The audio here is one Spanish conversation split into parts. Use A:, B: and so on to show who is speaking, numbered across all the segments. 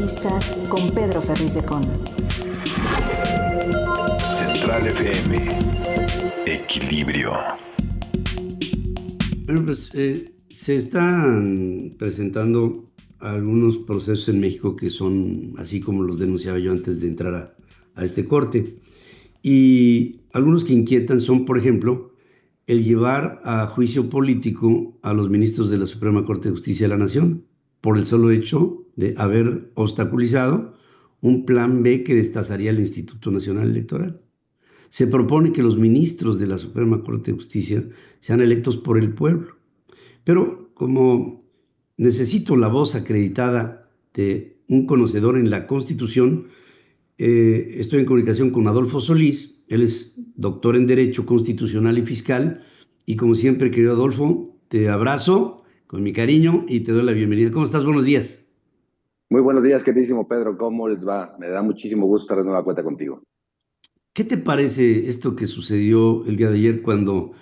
A: Entrevista con Pedro Ferriz de Con.
B: Central FM. Equilibrio.
C: Bueno, pues se están presentando algunos procesos en México que son así como los denunciaba yo antes de entrar a este corte. Y algunos que inquietan son, por ejemplo, el llevar a juicio político a los ministros de la Suprema Corte de Justicia de la Nación por el solo hecho de haber obstaculizado un plan B que destazaría el Instituto Nacional Electoral. Se propone que los ministros de la Suprema Corte de Justicia sean electos por el pueblo. Pero como necesito la voz acreditada de un conocedor en la Constitución, estoy en comunicación con Adolfo Solís. Él es doctor en Derecho Constitucional y Fiscal. Y como siempre, querido Adolfo, te abrazo con mi cariño y te doy la bienvenida. ¿Cómo estás? Buenos días.
D: Muy buenos días, queridísimo Pedro. ¿Cómo les va? Me da muchísimo gusto estar de nueva cuenta contigo.
C: ¿Qué te parece esto que sucedió el día de ayer cuando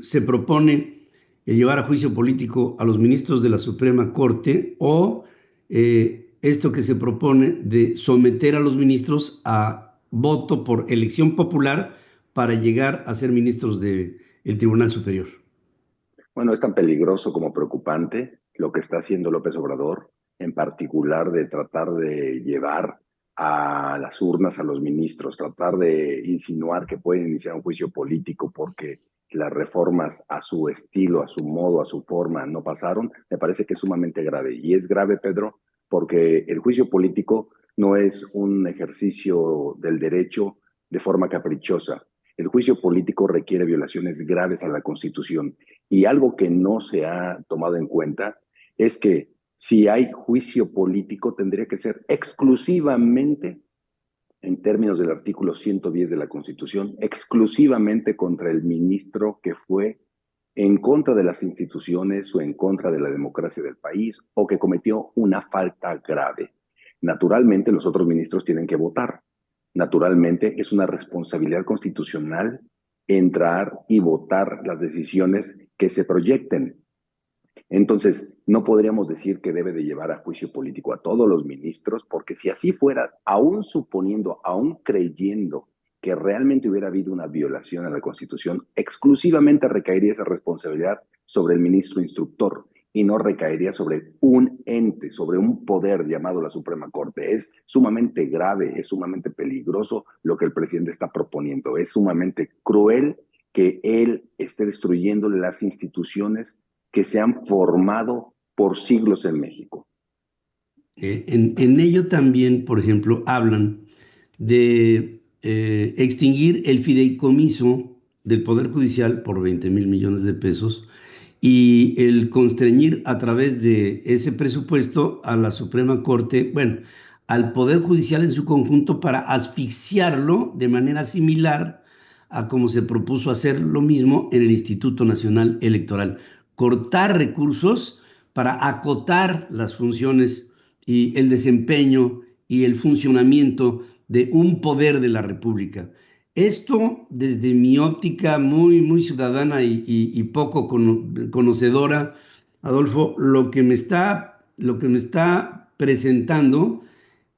C: se propone llevar a juicio político a los ministros de la Suprema Corte o esto que se propone de someter a los ministros a voto por elección popular para llegar a ser ministros del Tribunal Superior?
D: Bueno, es tan peligroso como preocupante lo que está haciendo López Obrador, en particular de tratar de llevar a las urnas a los ministros, tratar de insinuar que pueden iniciar un juicio político porque las reformas a su estilo, a su modo, a su forma no pasaron. Me parece que es sumamente grave. Y es grave, Pedro, porque el juicio político no es un ejercicio del derecho de forma caprichosa. El juicio político requiere violaciones graves a la Constitución. Y algo que no se ha tomado en cuenta es que si hay juicio político tendría que ser exclusivamente, en términos del artículo 110 de la Constitución, exclusivamente contra el ministro que fue en contra de las instituciones o en contra de la democracia del país o que cometió una falta grave. Naturalmente, los otros ministros tienen que votar. Naturalmente, es una responsabilidad constitucional entrar y votar las decisiones que se proyecten. Entonces, no podríamos decir que debe de llevar a juicio político a todos los ministros, porque si así fuera, aún suponiendo, aún creyendo que realmente hubiera habido una violación a la Constitución, exclusivamente recaería esa responsabilidad sobre el ministro instructor y no recaería sobre un ente, sobre un poder llamado la Suprema Corte. Es sumamente grave, es sumamente peligroso lo que el presidente está proponiendo. Es sumamente cruel que él esté destruyendo las instituciones que se han formado por siglos en México.
C: En ello también, por ejemplo, hablan de extinguir el fideicomiso del Poder Judicial por 20,000 millones de pesos y el constreñir a través de ese presupuesto a la Suprema Corte, bueno, al Poder Judicial en su conjunto para asfixiarlo de manera similar a como se propuso hacer lo mismo en el Instituto Nacional Electoral. Cortar recursos para acotar las funciones y el desempeño y el funcionamiento de un poder de la República. Esto, desde mi óptica muy ciudadana y poco conocedora, Adolfo, lo que me está presentando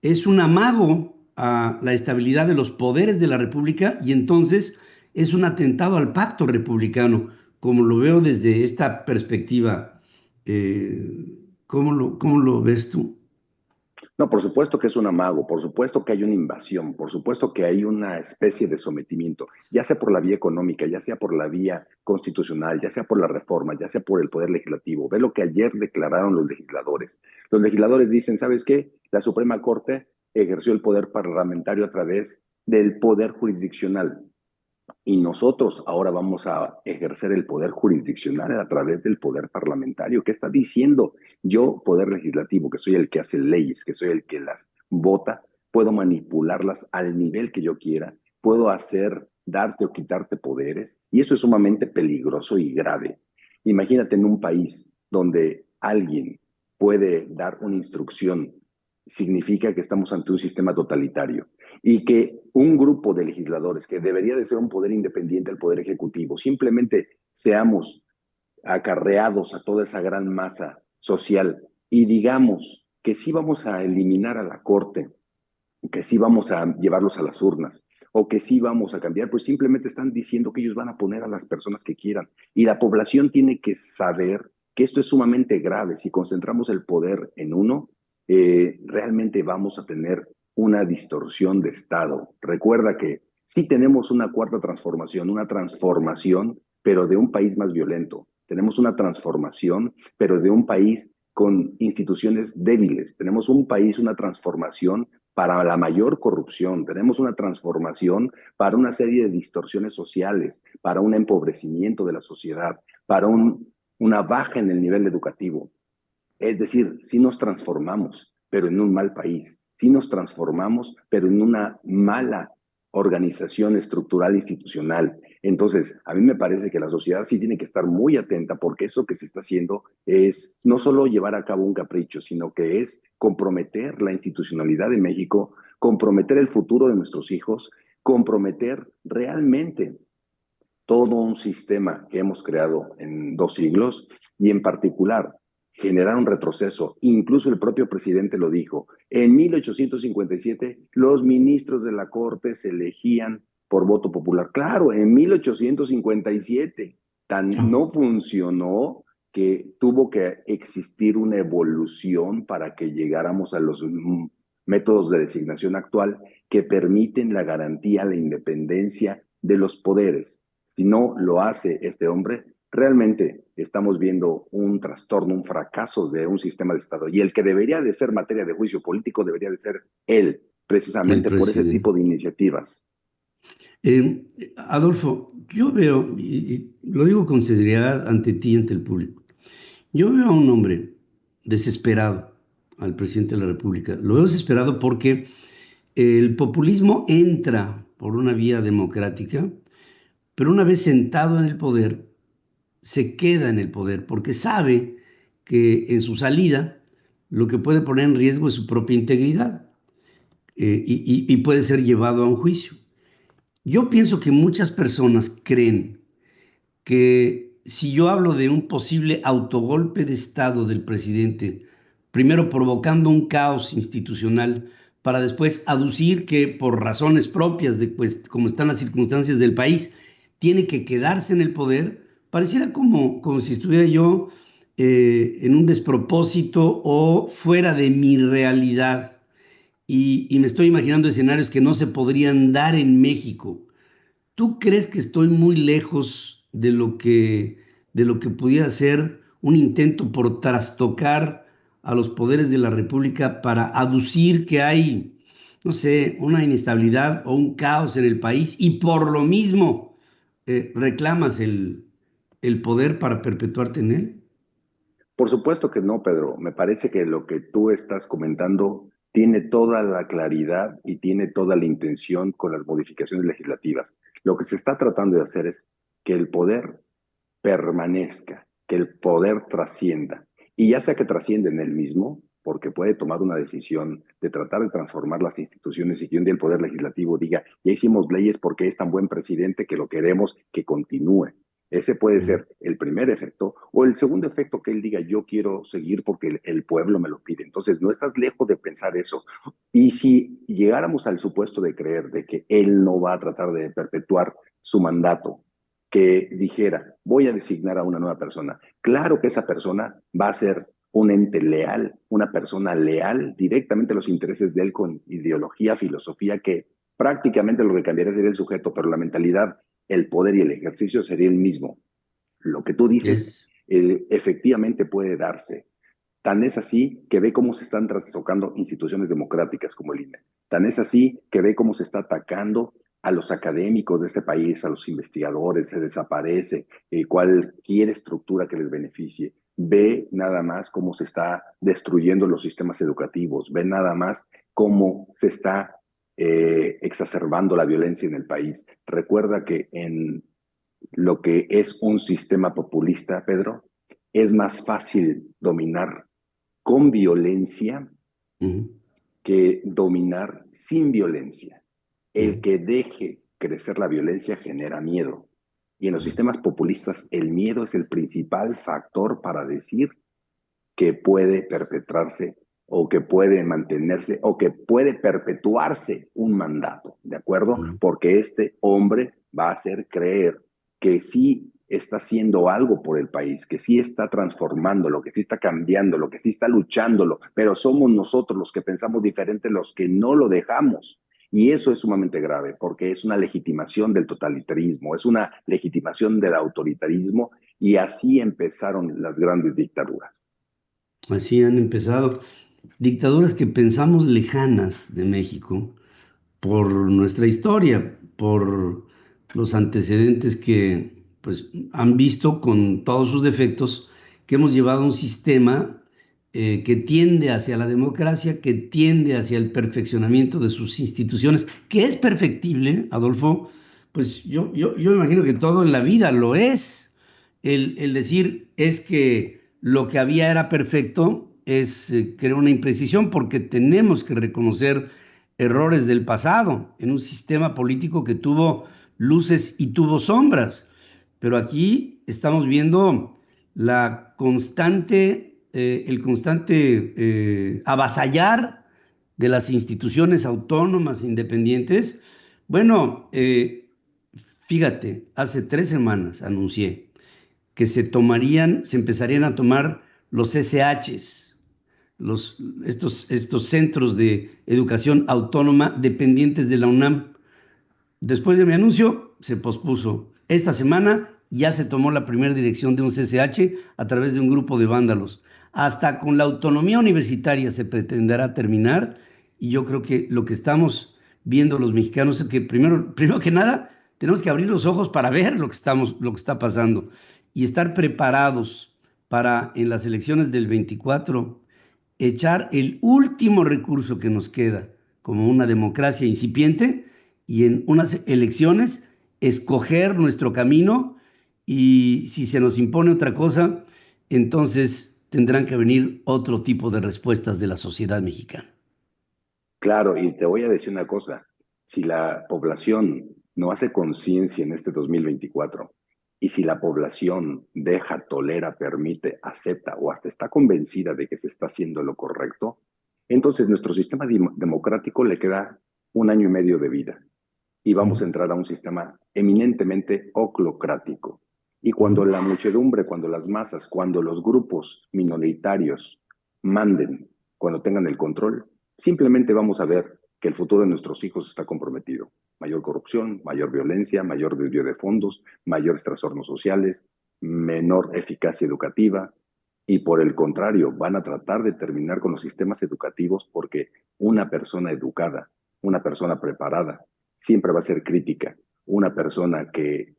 C: es un amago a la estabilidad de los poderes de la República y entonces es un atentado al pacto republicano, como lo veo desde esta perspectiva. ¿Cómo lo ves tú?
D: No, por supuesto que es un amago, por supuesto que hay una invasión, por supuesto que hay una especie de sometimiento, ya sea por la vía económica, ya sea por la vía constitucional, ya sea por la reforma, ya sea por el poder legislativo. Ve lo que ayer declararon los legisladores. Los legisladores dicen, ¿sabes qué? La Suprema Corte ejerció el poder parlamentario a través del poder jurisdiccional. Y nosotros ahora vamos a ejercer el poder jurisdiccional a través del poder parlamentario. ¿Qué está diciendo? Yo, poder legislativo, que soy el que hace leyes, que soy el que las vota, puedo manipularlas al nivel que yo quiera, puedo hacer, darte o quitarte poderes, y eso es sumamente peligroso y grave. Imagínate en un país donde alguien puede dar una instrucción, significa que estamos ante un sistema totalitario y que un grupo de legisladores, que debería de ser un poder independiente al poder ejecutivo, simplemente seamos acarreados a toda esa gran masa social y digamos que sí vamos a eliminar a la Corte, que sí vamos a llevarlos a las urnas, o que sí vamos a cambiar, pues simplemente están diciendo que ellos van a poner a las personas que quieran. Y la población tiene que saber que esto es sumamente grave. Si concentramos el poder en uno, realmente vamos a tener una distorsión de Estado. Recuerda que sí tenemos una cuarta transformación, una transformación, pero de un país más violento. Tenemos una transformación, pero de un país con instituciones débiles. Tenemos un país, una transformación para la mayor corrupción. Tenemos una transformación para una serie de distorsiones sociales, para un empobrecimiento de la sociedad, para una baja en el nivel educativo. Es decir, sí nos transformamos, pero en un mal país. Sí nos transformamos, pero en una mala organización estructural institucional. Entonces, a mí me parece que la sociedad sí tiene que estar muy atenta porque eso que se está haciendo es no solo llevar a cabo un capricho, sino que es comprometer la institucionalidad de México, comprometer el futuro de nuestros hijos, comprometer realmente todo un sistema que hemos creado en 2 siglos y en particular generar un retroceso. Incluso el propio presidente lo dijo. En 1857 los ministros de la Corte se elegían por voto popular. Claro, en 1857 tan no funcionó que tuvo que existir una evolución para que llegáramos a los métodos de designación actual que permiten la garantía, la independencia de los poderes. Si no lo hace este hombre, realmente estamos viendo un trastorno, un fracaso de un sistema de Estado. Y el que debería de ser materia de juicio político debería de ser él,
C: el
D: precisamente por ese
C: presidente.
D: tipo de iniciativas.
C: Adolfo, yo veo, y lo digo con sinceridad ante ti y ante el público, yo veo a un hombre desesperado, al presidente de la República. Lo veo desesperado porque el populismo entra por una vía democrática, pero una vez sentado en el poder, se queda en el poder porque sabe que en su salida lo que puede poner en riesgo es su propia integridad, y puede ser llevado a un juicio. Yo pienso que muchas personas creen que si yo hablo de un posible autogolpe de Estado del presidente, primero provocando un caos institucional para después aducir que por razones propias de pues, como están las circunstancias del país, tiene que quedarse en el poder, pareciera como si estuviera yo en un despropósito o fuera de mi realidad. Y me estoy imaginando escenarios que no se podrían dar en México. ¿Tú crees que estoy muy lejos de lo que pudiera ser un intento por trastocar a los poderes de la República para aducir que hay, no sé, una inestabilidad o un caos en el país y por lo mismo reclamas el poder para perpetuarte en él?
D: Por supuesto que no, Pedro. Me parece que lo que tú estás comentando tiene toda la claridad y tiene toda la intención con las modificaciones legislativas. Lo que se está tratando de hacer es que el poder permanezca, que el poder trascienda. Y ya sea que trascienda en él mismo, porque puede tomar una decisión de tratar de transformar las instituciones y que un día el poder legislativo diga, ya hicimos leyes porque es tan buen presidente que lo queremos que continúe. Ese puede
C: Uh-huh.
D: ser el primer efecto, o el segundo efecto que él diga, yo quiero seguir porque el pueblo me lo pide. Entonces, no estás lejos de pensar eso. Y si llegáramos al supuesto de creer de que él no va a tratar de perpetuar su mandato, que dijera, voy a designar a una nueva persona, claro que esa persona va a ser un ente leal, una persona leal directamente a los intereses de él con ideología, filosofía, que prácticamente lo que cambiaría sería el sujeto, pero la mentalidad, el poder y el ejercicio sería el mismo. Lo que tú dices
C: Es,
D: efectivamente puede darse. Tan es así que ve cómo se están trastocando instituciones democráticas como el INE. Tan es así que ve cómo se está atacando a los académicos de este país, a los investigadores, se desaparece cualquier estructura que les beneficie. Ve nada más cómo se está destruyendo los sistemas educativos, ve nada más cómo se está exacerbando la violencia en el país. Recuerda que en lo que es un sistema populista, Pedro, es más fácil dominar con violencia
C: uh-huh,
D: que dominar sin violencia. El
C: uh-huh.
D: que deje crecer la violencia genera miedo. Y en los sistemas populistas el miedo es el principal factor para decir que puede perpetrarse o que puede mantenerse o que puede perpetuarse un mandato, ¿de acuerdo? Porque este hombre va a hacer creer que sí está haciendo algo por el país, que sí está transformándolo, que sí está cambiándolo, que sí está luchándolo, pero somos nosotros los que pensamos diferente, los que no lo dejamos. Y eso es sumamente grave, porque es una legitimación del totalitarismo, es una legitimación del autoritarismo, y así empezaron las grandes dictaduras.
C: Así han empezado dictaduras que pensamos lejanas de México por nuestra historia, por los antecedentes que pues, han visto con todos sus defectos, que hemos llevado un sistema que tiende hacia la democracia, que tiende hacia el perfeccionamiento de sus instituciones, que es perfectible, Adolfo. Pues yo imagino que todo en la vida lo es. El decir es que lo que había era perfecto es crear una imprecisión, porque tenemos que reconocer errores del pasado en un sistema político que tuvo luces y tuvo sombras. Pero aquí estamos viendo la constante, el constante avasallar de las instituciones autónomas e independientes. Bueno, fíjate, hace 3 semanas anuncié que se empezarían a tomar los SHs, estos centros de educación autónoma dependientes de la UNAM. Después de mi anuncio, se pospuso. Esta semana ya se tomó la primera dirección de un CCH a través de un grupo de vándalos. Hasta con la autonomía universitaria se pretenderá terminar, y yo creo que lo que estamos viendo los mexicanos es que primero que nada tenemos que abrir los ojos para ver lo que está pasando y estar preparados para en las elecciones del 24 echar el último recurso que nos queda como una democracia incipiente, y en unas elecciones escoger nuestro camino, y si se nos impone otra cosa, entonces tendrán que venir otro tipo de respuestas de la sociedad mexicana.
D: Claro, y te voy a decir una cosa, si la población no hace conciencia en este 2024, y si la población deja, tolera, permite, acepta o hasta está convencida de que se está haciendo lo correcto, entonces nuestro sistema democrático le queda 1 año y medio de vida y vamos a entrar a un sistema eminentemente oclocrático. Y cuando la muchedumbre, cuando las masas, cuando los grupos minoritarios manden, cuando tengan el control, simplemente vamos a ver que el futuro de nuestros hijos está comprometido. Mayor corrupción, mayor violencia, mayor desvío de fondos, mayores trastornos sociales, menor eficacia educativa, y por el contrario, van a tratar de terminar con los sistemas educativos, porque una persona educada, una persona preparada, siempre va a ser crítica. Una persona que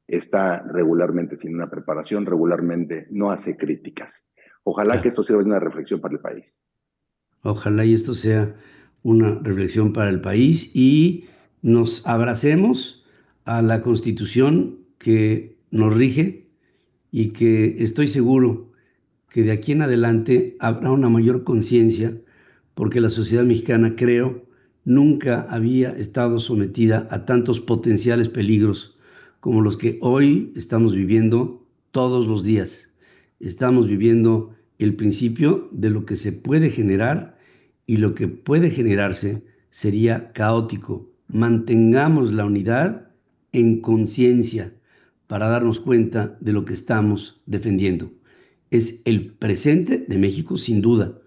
D: está regularmente sin una preparación, regularmente no hace críticas. Ojalá que esto sirva de una reflexión para el país.
C: Ojalá y esto sea una reflexión para el país y nos abracemos a la Constitución que nos rige, y que estoy seguro que de aquí en adelante habrá una mayor conciencia, porque la sociedad mexicana, creo, nunca había estado sometida a tantos potenciales peligros como los que hoy estamos viviendo todos los días. Estamos viviendo el principio de lo que se puede generar, y lo que puede generarse sería caótico. Mantengamos la unidad en conciencia para darnos cuenta de lo que estamos defendiendo. Es el presente de México, sin duda,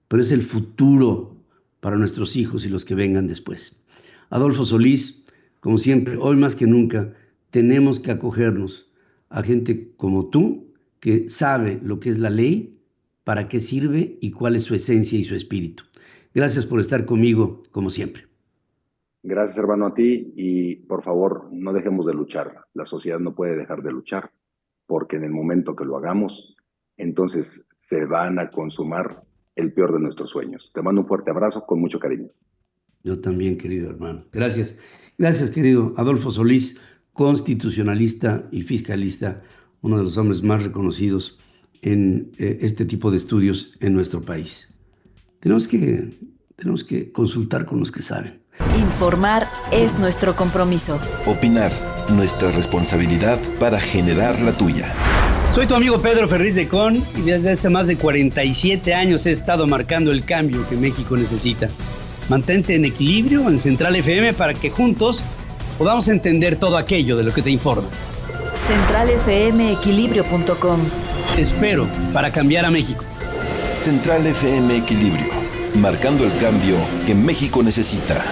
C: pero es el futuro para nuestros hijos y los que vengan después. Adolfo Solís, como siempre, hoy más que nunca, tenemos que acogernos a gente como tú, que sabe lo que es la ley, para qué sirve y cuál es su esencia y su espíritu. Gracias por estar conmigo, como siempre.
D: Gracias, hermano, a ti, y por favor, no dejemos de luchar. La sociedad no puede dejar de luchar, porque en el momento que lo hagamos, entonces se van a consumar el peor de nuestros sueños. Te mando un fuerte abrazo con mucho cariño.
C: Yo también, querido hermano. Gracias. Gracias, querido Adolfo Solís, constitucionalista y fiscalista, uno de los hombres más reconocidos en este tipo de estudios en nuestro país. Tenemos que consultar con los que saben.
A: Informar es nuestro compromiso.
B: Opinar, nuestra responsabilidad para generar la tuya.
C: Soy tu amigo Pedro Ferriz de Con y desde hace más de 47 años he estado marcando el cambio que México necesita. Mantente en equilibrio en Central FM para que juntos podamos entender todo aquello de lo que te informas.
A: CentralFMEquilibrio.com.
C: Te espero para cambiar a México.
E: Central FM Equilibrio, marcando el cambio que México necesita.